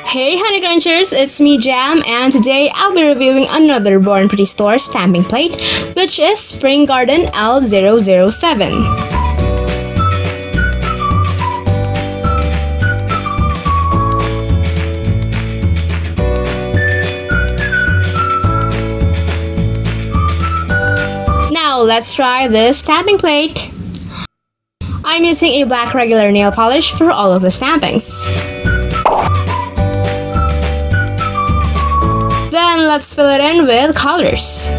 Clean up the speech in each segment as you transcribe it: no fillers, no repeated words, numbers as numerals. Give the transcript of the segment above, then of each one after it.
Hey honeycrunchers, it's me Jham, and today I'll be reviewing another BornPrettyStore stamping plate, which is Spring Garden L007. Now let's try this stamping plate. I'm using a black regular nail polish for all of the stampings. Then let's fill it in with colors.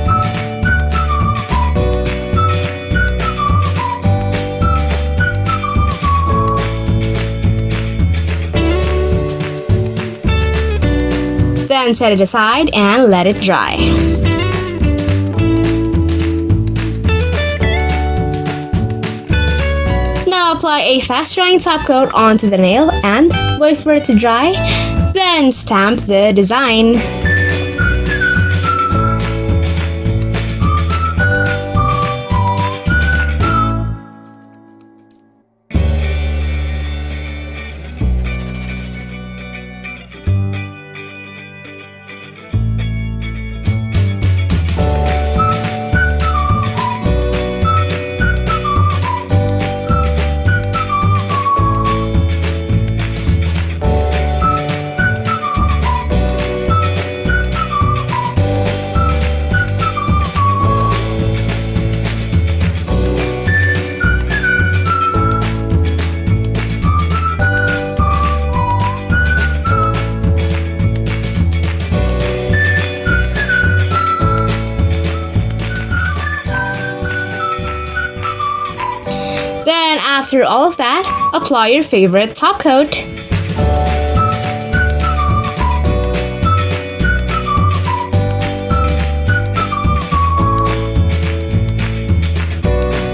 Then set it aside and let it dry. Now apply a fast-drying top coat onto the nail and wait for it to dry, then stamp the design. Then after all of that, apply your favorite top coat.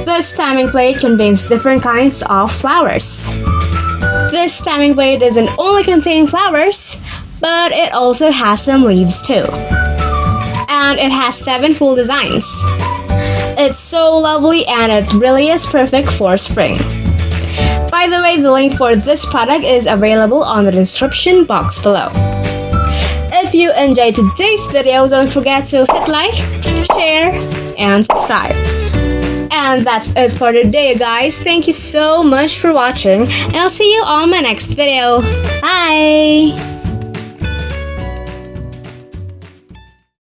This stamping plate contains different kinds of flowers. This stamping plate doesn't only contain flowers, but it also has some leaves too. And it has 7 full designs. It's so lovely and it really is perfect for spring. By the way, the link for this product is available on the description box below. If you enjoyed today's video, don't forget to hit like, share, and subscribe. And that's it for today, guys. Thank you so much for watching, and I'll see you on my next video. Bye!